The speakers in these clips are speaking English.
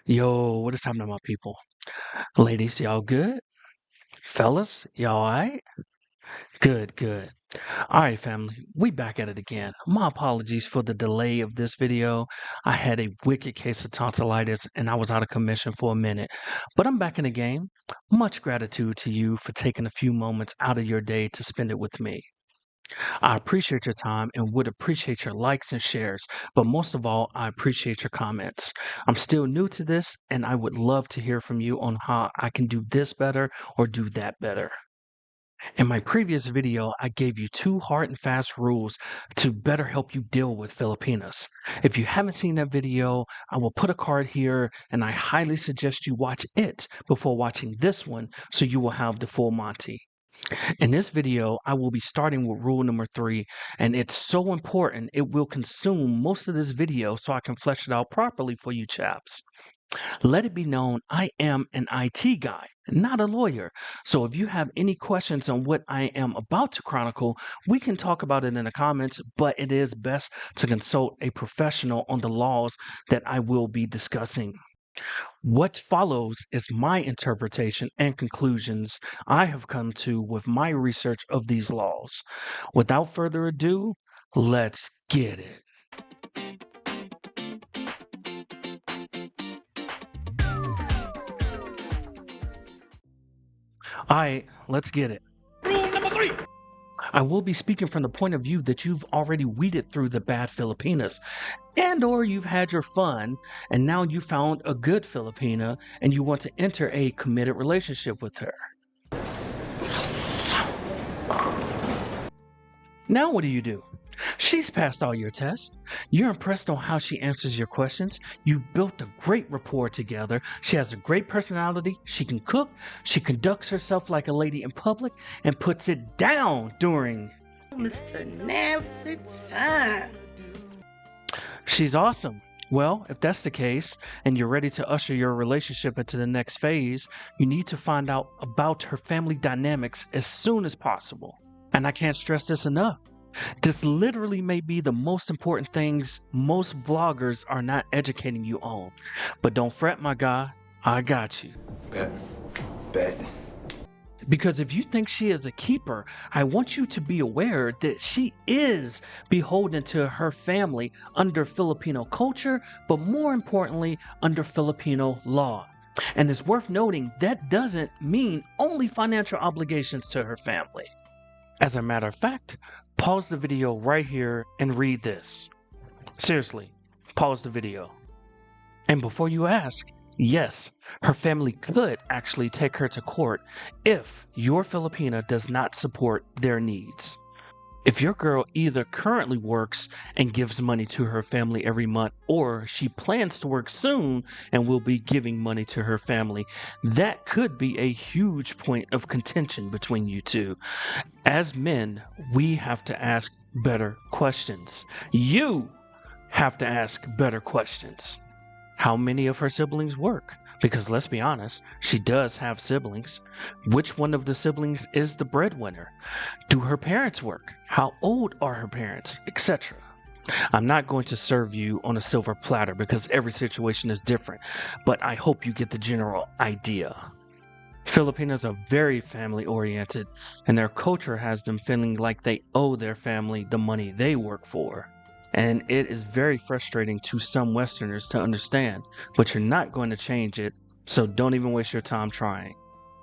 Yo, what is happening, my people? Ladies, y'all good? Fellas, y'all alright? Good, good. Alright, family, we back at it again. My apologies for the delay of this video. I had a wicked case of tonsillitis and I was out of commission for a minute, but I'm back in the game. Much gratitude to you for taking a few moments out of your day to spend it with me. I appreciate your time and would appreciate your likes and shares, but most of all, I appreciate your comments. I'm still new to this and I would love to hear from you on how I can do this better or do that better. In my previous video, I gave you two hard and fast rules to better help you deal with Filipinas. If you haven't seen that video, I will put a card here and I highly suggest you watch it before watching this one so you will have the full Monty. In this video, I will be starting with rule number 3, and it's so important it will consume most of this video so I can flesh it out properly for you chaps. Let it be known I am an IT guy, not a lawyer. So if you have any questions on what I am about to chronicle, we can talk about it in the comments, but it is best to consult a professional on the laws that I will be discussing. What follows is my interpretation and conclusions I have come to with my research of these laws. Without further ado, let's get it. All right, let's get it. Rule number 3. I will be speaking from the point of view that you've already weeded through the bad Filipinas, and or you've had your fun, and now you found a good Filipina, and you want to enter a committed relationship with her. Now what do? She's passed all your tests. You're impressed on how she answers your questions. You've built a great rapport together. She has a great personality. She can cook. She conducts herself like a lady in public and puts it down during. Mr. Nasty Time. She's awesome. Well, if that's the case and you're ready to usher your relationship into the next phase, you need to find out about her family dynamics as soon as possible. And I can't stress this enough. This literally may be the most important things most vloggers are not educating you on. But don't fret, my guy. I got you. Bet. Because if you think she is a keeper, I want you to be aware that she is beholden to her family under Filipino culture, but more importantly, under Filipino law. And it's worth noting that doesn't mean only financial obligations to her family. As a matter of fact, pause the video right here and read this. Seriously, pause the video. And before you ask, yes, her family could actually take her to court if your Filipina does not support their needs. If your girl either currently works and gives money to her family every month, or she plans to work soon and will be giving money to her family, that could be a huge point of contention between you two. As men, we have to ask better questions. You have to ask better questions. How many of her siblings work? Because let's be honest, she does have siblings. Which one of the siblings is the breadwinner? Do her parents work? How old are her parents? Etc. I'm not going to serve you on a silver platter because every situation is different, but I hope you get the general idea. Filipinos are very family oriented, and their culture has them feeling like they owe their family the money they work for. And it is very frustrating to some Westerners to understand, but you're not going to change it, so don't even waste your time trying.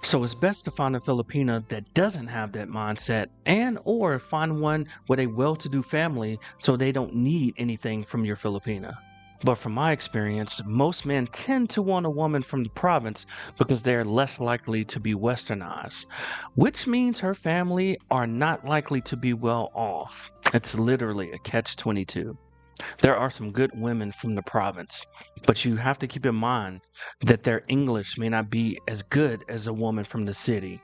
So it's best to find a Filipina that doesn't have that mindset and or find one with a well-to-do family so they don't need anything from your Filipina. But from my experience, most men tend to want a woman from the province because they're less likely to be westernized, which means her family are not likely to be well off. It's literally a catch-22. There are some good women from the province, but you have to keep in mind that their English may not be as good as a woman from the city.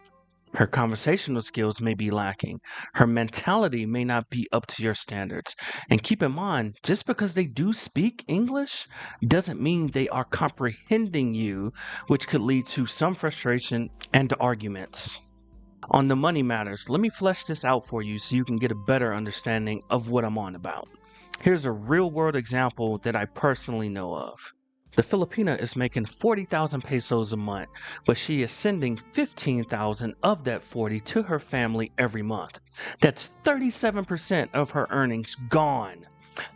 Her conversational skills may be lacking. Her mentality may not be up to your standards. And keep in mind, just because they do speak English doesn't mean they are comprehending you, which could lead to some frustration and arguments. On the money matters, let me flesh this out for you so you can get a better understanding of what I'm on about. Here's a real world example that I personally know of. The Filipina is making 40,000 pesos a month, but she is sending 15,000 of that 40 to her family every month. That's 37% of her earnings gone.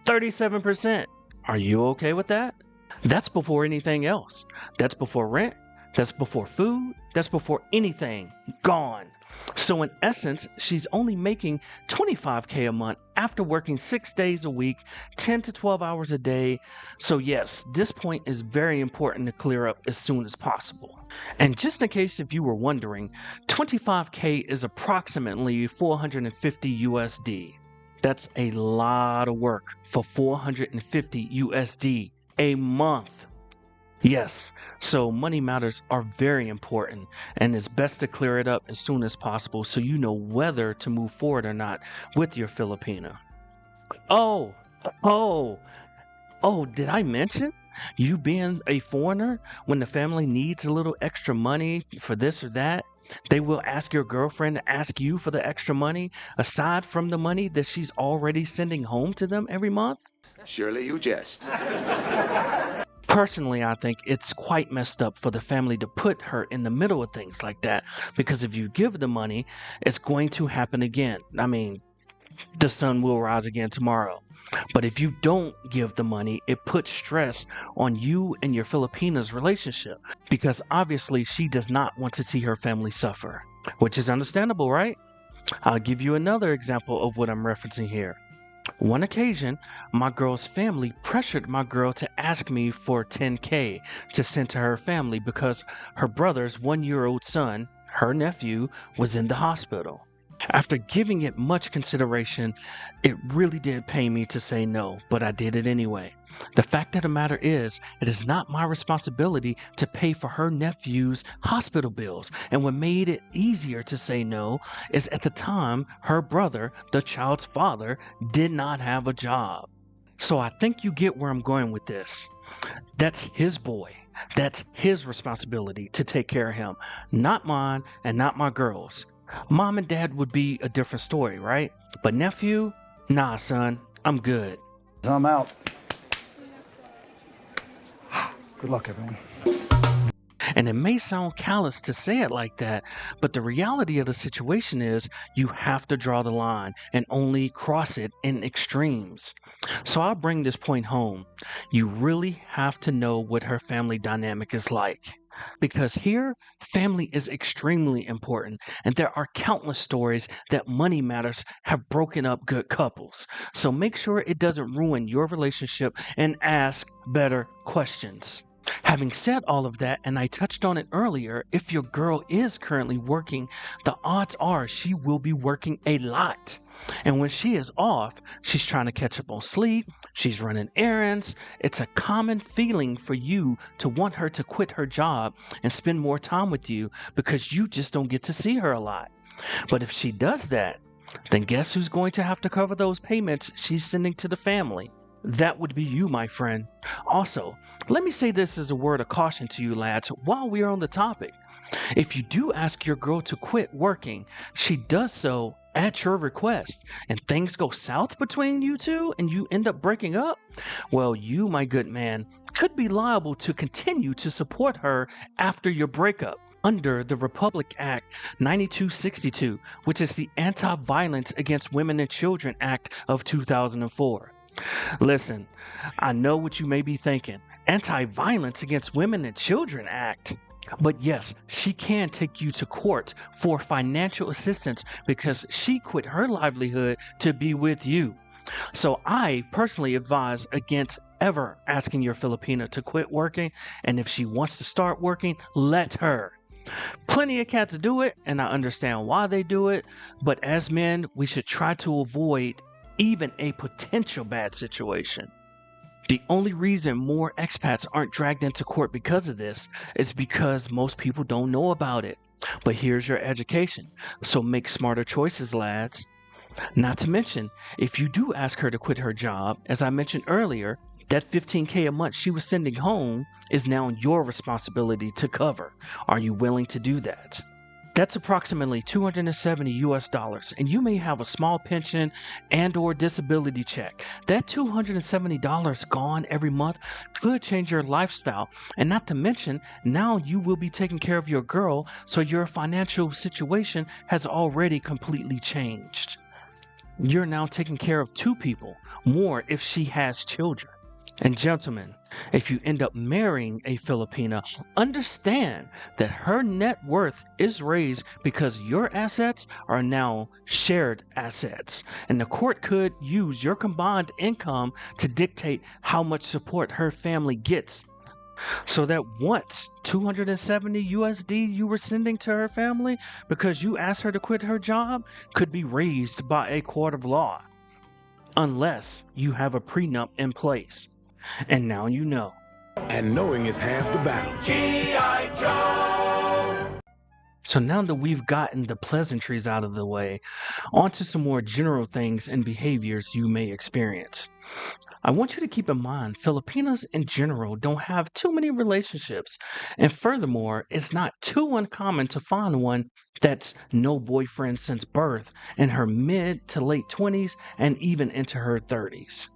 37%. Are you okay with that? That's before anything else. That's before rent. That's before food. That's before anything. Gone. So in essence, she's only making 25K a month after working 6 days a week, 10 to 12 hours a day. So yes, this point is very important to clear up as soon as possible. And just in case if you were wondering, 25K is approximately 450 USD. That's a lot of work for 450 USD a month. Yes, so money matters are very important, and it's best to clear it up as soon as possible so you know whether to move forward or not with your Filipina. Oh, oh, did I mention? You being a foreigner, when the family needs a little extra money for this or that, they will ask your girlfriend to ask you for the extra money aside from the money that she's already sending home to them every month? Surely you jest. Personally, I think it's quite messed up for the family to put her in the middle of things like that, because if you give the money, it's going to happen again. I mean, the sun will rise again tomorrow. But if you don't give the money, it puts stress on you and your Filipina's relationship, because obviously she does not want to see her family suffer, which is understandable, right? I'll give you another example of what I'm referencing here. One occasion, my girl's family pressured my girl to ask me for 10K to send to her family because her brother's 1-year-old son, her nephew, was in the hospital. After giving it much consideration, it really did pain me to say no, but I did it anyway. The fact of the matter is, it is not my responsibility to pay for her nephew's hospital bills. And what made it easier to say no is at the time, her brother, the child's father, did not have a job. So I think you get where I'm going with this. That's his boy. That's his responsibility to take care of him, not mine and not my girl's. Mom and dad would be a different story, right? But nephew? Nah, son, I'm good. I'm out. Good luck, everyone. And it may sound callous to say it like that, but the reality of the situation is you have to draw the line and only cross it in extremes. So I'll bring this point home. You really have to know what her family dynamic is like. Because here, family is extremely important, and there are countless stories that money matters have broken up good couples. So make sure it doesn't ruin your relationship and ask better questions. Having said all of that, and I touched on it earlier, if your girl is currently working, the odds are she will be working a lot. And when she is off, she's trying to catch up on sleep, she's running errands. It's a common feeling for you to want her to quit her job and spend more time with you because you just don't get to see her a lot. But if she does that, then guess who's going to have to cover those payments she's sending to the family? That would be you, my friend. Also, let me say this as a word of caution to you lads while we are on the topic. If you do ask your girl to quit working, she does so at your request, and things go south between you two and you end up breaking up, well, you, my good man, could be liable to continue to support her after your breakup under the Republic Act 9262, which is the Anti-Violence Against Women and Children Act of 2004. Listen, I know what you may be thinking. Anti-Violence Against Women and Children Act. But yes, she can take you to court for financial assistance because she quit her livelihood to be with you. So I personally advise against ever asking your Filipina to quit working, and if she wants to start working, let her. Plenty of cats do it, and I understand why they do it, but as men, we should try to avoid even a potential bad situation. The only reason more expats aren't dragged into court because of this is because most people don't know about it. But here's your education, so make smarter choices, lads. Not to mention, if you do ask her to quit her job, as I mentioned earlier, that 15K a month she was sending home is now your responsibility to cover. Are you willing to do that? That's approximately 270 US dollars, and you may have a small pension and or disability check. That $270 gone every month could change your lifestyle, and not to mention, now you will be taking care of your girl, so your financial situation has already completely changed. You're now taking care of two people, more if she has children. And gentlemen, if you end up marrying a Filipina, understand that her net worth is raised because your assets are now shared assets. And the court could use your combined income to dictate how much support her family gets. So that once 270 USD you were sending to her family because you asked her to quit her job could be raised by a court of law. Unless you have a prenup in place. And now you know. And knowing is half the battle. G.I. Joe! So now that we've gotten the pleasantries out of the way, on to some more general things and behaviors you may experience. I want you to keep in mind, Filipinos in general don't have too many relationships, and furthermore, it's not too uncommon to find one that's no boyfriend since birth in her mid to late 20s and even into her 30s.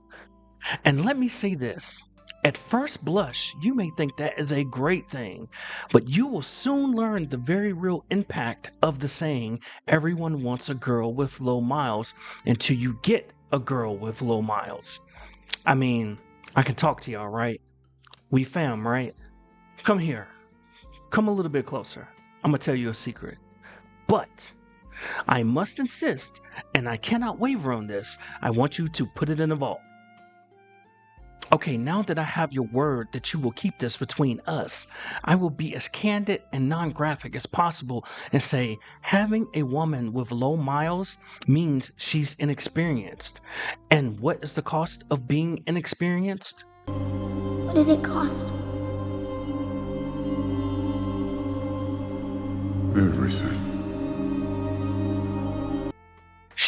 And let me say this, at first blush, you may think that is a great thing, but you will soon learn the very real impact of the saying, everyone wants a girl with low miles until you get a girl with low miles. I mean, I can talk to y'all, right? We fam, right? Come here. Come a little bit closer. I'm gonna tell you a secret. But I must insist, and I cannot waver on this, I want you to put it in a vault. Okay, now that I have your word that you will keep this between us, I will be as candid and non-graphic as possible and say having a woman with low miles means she's inexperienced. And what is the cost of being inexperienced? What did it cost? Everything.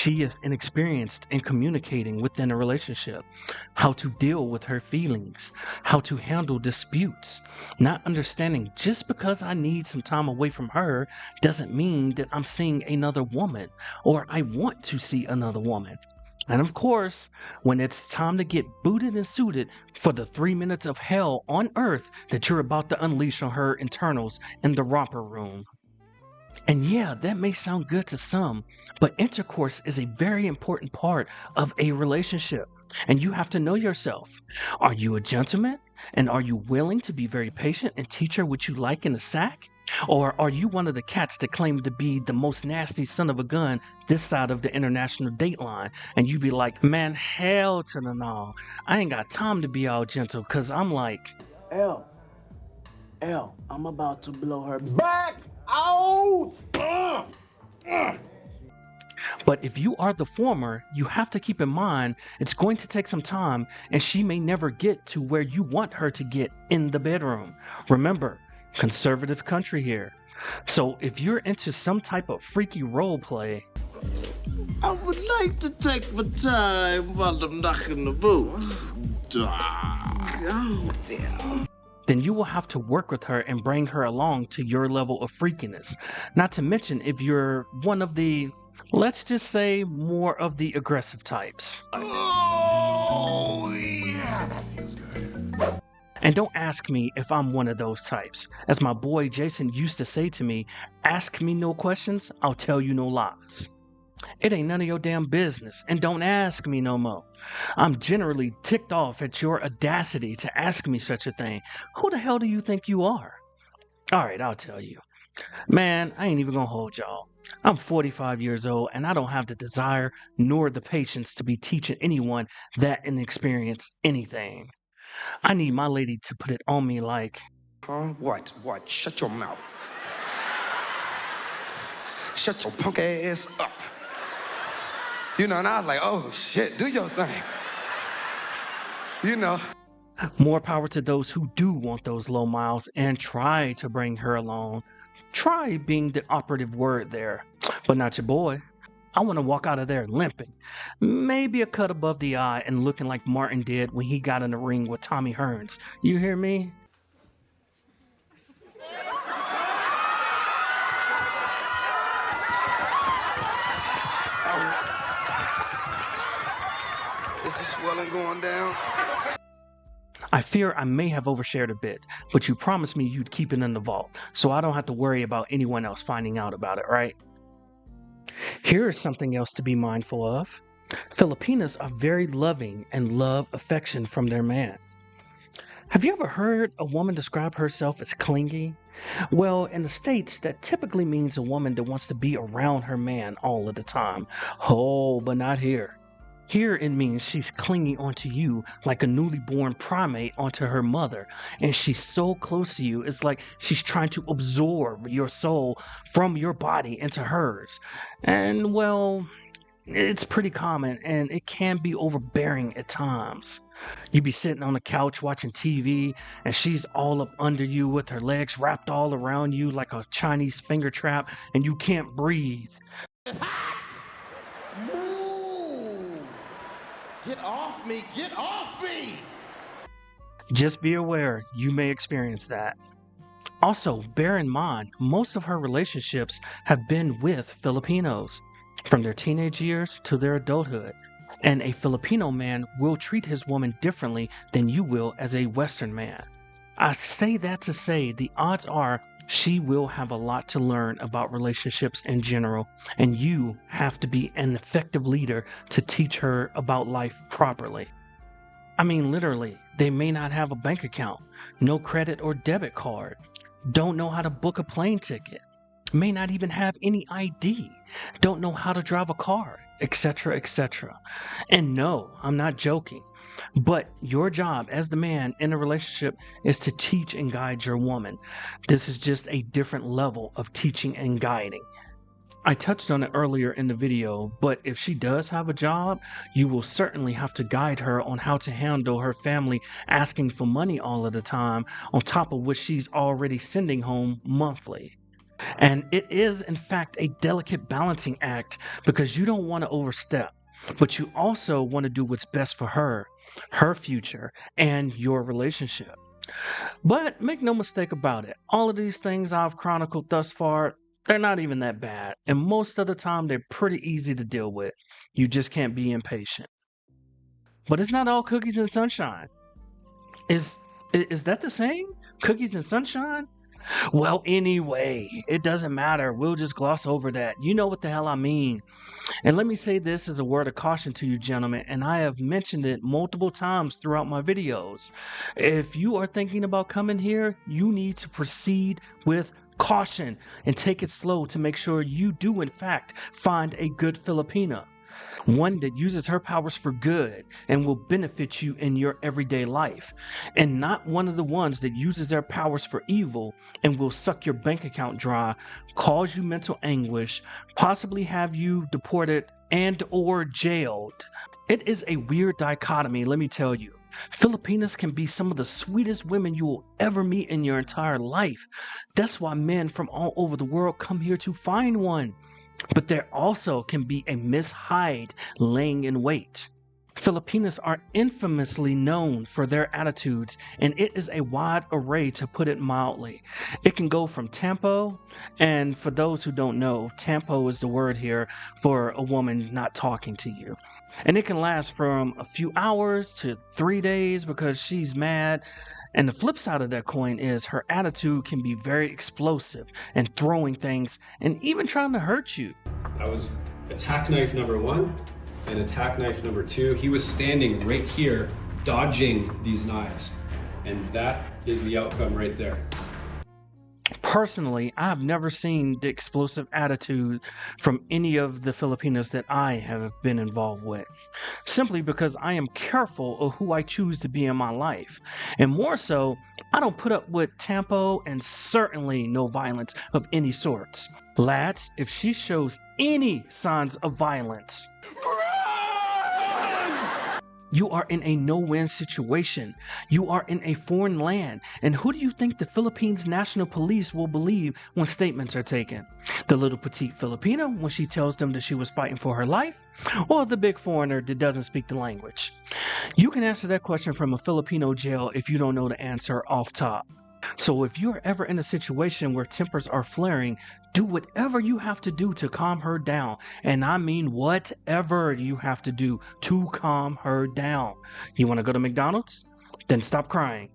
She is inexperienced in communicating within a relationship, how to deal with her feelings, how to handle disputes, not understanding just because I need some time away from her doesn't mean that I'm seeing another woman or I want to see another woman. And of course, when it's time to get booted and suited for the 3 minutes of hell on earth that you're about to unleash on her internals in the romper room. And yeah, that may sound good to some, but intercourse is a very important part of a relationship. And you have to know yourself. Are you a gentleman? And are you willing to be very patient and teach her what you like in a sack? Or are you one of the cats that claim to be the most nasty son of a gun this side of the international date line? And you be like, man, hell to the no. I ain't got time to be all gentle because I'm like, L, I'm about to blow her back out. But if you are the former, you have to keep in mind it's going to take some time and she may never get to where you want her to get in the bedroom. Remember, conservative country here. So if you're into some type of freaky role play, I would like to take my time while I'm knocking the boots. then you will have to work with her and bring her along to your level of freakiness. Not to mention if you're one of the, let's just say, more of the aggressive types. Oh, yeah. That feels good. And don't ask me if I'm one of those types. As my boy Jason used to say to me, ask me no questions, I'll tell you no lies. It ain't none of your damn business, and don't ask me no more. I'm generally ticked off at your audacity to ask me such a thing. Who the hell do you think you are? Alright, I'll tell you. Man, I ain't even gonna hold y'all. I'm 45 years old, and I don't have the desire nor the patience to be teaching anyone that inexperienced anything. I need my lady to put it on me like, Huh? What? Shut your mouth. Shut your punk ass up. You know, and I was like, oh shit, do your thing. You know. more power to those who do want those low miles and try to bring her along. Try being the operative word there, but not your boy. I want to walk out of there limping. Maybe a cut above the eye and looking like Martin did when he got in the ring with Tommy Hearns. You hear me? boiling, going down. I fear I may have overshared a bit, but you promised me you'd keep it in the vault, so I don't have to worry about anyone else finding out about it, right? Here is something else to be mindful of. Filipinas are very loving and love affection from their man. Have you ever heard a woman describe herself as clingy? Well, in the States, that typically means a woman that wants to be around her man all of the time. Oh, but not here. Here it means she's clinging onto you like a newly born primate onto her mother, and she's so close to you, it's like she's trying to absorb your soul from your body into hers. And well, it's pretty common and it can be overbearing at times. You be sitting on the couch watching TV and she's all up under you with her legs wrapped all around you like a Chinese finger trap and you can't breathe. Move! Get off me! Get off me! Just be aware you may experience that. Also, bear in mind, most of her relationships have been with Filipinos, from their teenage years to their adulthood. And a Filipino man will treat his woman differently than you will as a Western man. I say that to say the odds are she will have a lot to learn about relationships in general, and you have to be an effective leader to teach her about life properly. I mean, literally, they may not have a bank account, no credit or debit card, don't know how to book a plane ticket, may not even have any ID, don't know how to drive a car, etc., etc. And no, I'm not joking. But your job as the man in a relationship is to teach and guide your woman. This is just a different level of teaching and guiding. I touched on it earlier in the video, but if she does have a job, you will certainly have to guide her on how to handle her family asking for money all of the time, on top of what she's already sending home monthly. And it is, in fact, a delicate balancing act because you don't want to overstep, but you also want to do what's best for her, her future, and your relationship. But make no mistake about it, all of these things I've chronicled thus far, they're not even that bad, and most of the time they're pretty easy to deal with. You just can't be impatient. But it's not all cookies and sunshine. Is that the same? Cookies and sunshine? Well, anyway, it doesn't matter. We'll just gloss over that. You know what the hell I mean. And let me say this as a word of caution to you gentlemen, and I have mentioned it multiple times throughout my videos. If you are thinking about coming here, you need to proceed with caution and take it slow to make sure you do in fact find a good Filipina. One that uses her powers for good and will benefit you in your everyday life, and not one of the ones that uses their powers for evil and will suck your bank account dry, cause you mental anguish, possibly have you deported and or jailed. It is a weird dichotomy, let me tell you. Filipinas can be some of the sweetest women you will ever meet in your entire life. That's why men from all over the world come here to find one. But there also can be a Miss Hyde laying in wait. Filipinas are infamously known for their attitudes, and it is a wide array to put it mildly. It can go from tampo, and for those who don't know, tampo is the word here for a woman not talking to you. And it can last from a few hours to 3 days because she's mad. And the flip side of that coin is her attitude can be very explosive and throwing things and even trying to hurt you. That was attack knife number 1 and attack knife number 2. He was standing right here, dodging these knives. And that is the outcome right there. Personally, I've never seen the explosive attitude from any of the Filipinos that I have been involved with, simply because I am careful of who I choose to be in my life. And more so, I don't put up with tampo and certainly no violence of any sorts. Lads, if she shows any signs of violence, you are in a no-win situation. You are in a foreign land. And who do you think the Philippines National Police will believe when statements are taken? The little petite Filipina when she tells them that she was fighting for her life? Or the big foreigner that doesn't speak the language? You can answer that question from a Filipino jail if you don't know the answer off top. So if you're ever in a situation where tempers are flaring, do whatever you have to do to calm her down. And I mean whatever you have to do to calm her down. You want to go to McDonald's? Then stop crying.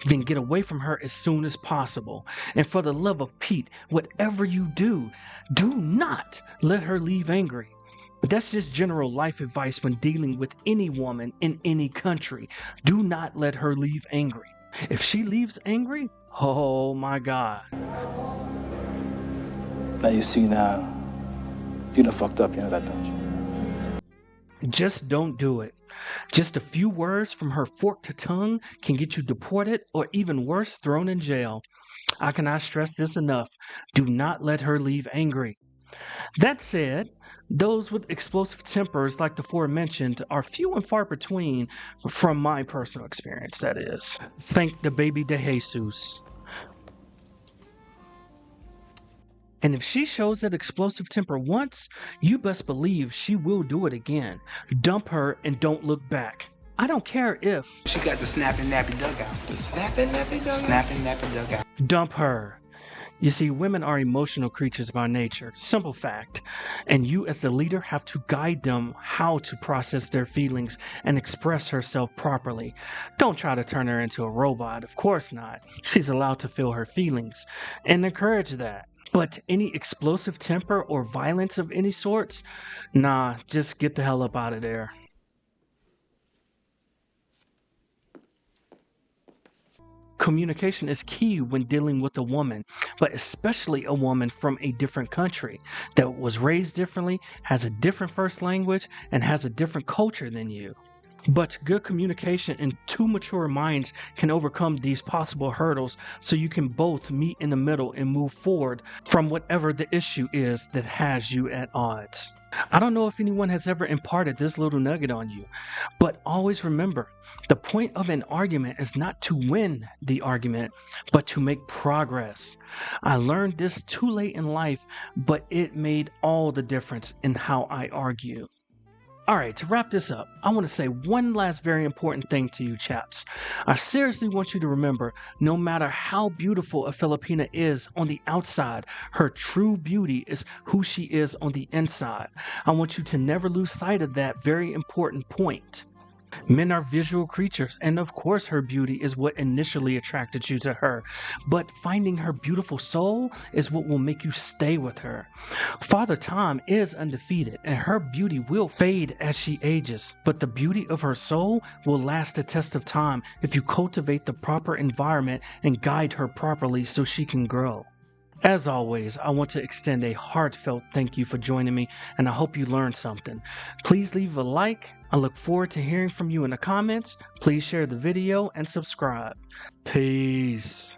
Then get away from her as soon as possible. And for the love of Pete, whatever you do, do not let her leave angry. But that's just general life advice when dealing with any woman in any country. Do not let her leave angry. If she leaves angry, oh my God. Now you see now, you done fucked up, you know that, don't you? Just don't do it. Just a few words from her forked tongue can get you deported or even worse, thrown in jail. I cannot stress this enough. Do not let her leave angry. That said, those with explosive tempers like the aforementioned are few and far between from my personal experience, that is. Thank the baby de Jesus. And if she shows that explosive temper once, you best believe she will do it again. Dump her and don't look back. I don't care if She got the snapping nappy dugout. The snapping nappy dugout? Snapping nappy dugout. dump her. You see, women are emotional creatures by nature, simple fact, and you as the leader have to guide them how to process their feelings and express herself properly. Don't try to turn her into a robot, of course not. She's allowed to feel her feelings, and encourage that. But any explosive temper or violence of any sorts, nah, just get the hell up out of there. Communication is key when dealing with a woman, but especially a woman from a different country that was raised differently, has a different first language, and has a different culture than you. But good communication and two mature minds can overcome these possible hurdles so you can both meet in the middle and move forward from whatever the issue is that has you at odds. I don't know if anyone has ever imparted this little nugget on you, but always remember, the point of an argument is not to win the argument, but to make progress. I learned this too late in life, but it made all the difference in how I argue. Alright, to wrap this up, I want to say one last very important thing to you chaps. I seriously want you to remember, no matter how beautiful a Filipina is on the outside, her true beauty is who she is on the inside. I want you to never lose sight of that very important point. Men are visual creatures, and of course her beauty is what initially attracted you to her, but finding her beautiful soul is what will make you stay with her. Father Time is undefeated, and her beauty will fade as she ages, but the beauty of her soul will last the test of time if you cultivate the proper environment and guide her properly so she can grow. As always, I want to extend a heartfelt thank you for joining me, and I hope you learned something. Please leave a like. I look forward to hearing from you in the comments. Please share the video and subscribe. Peace.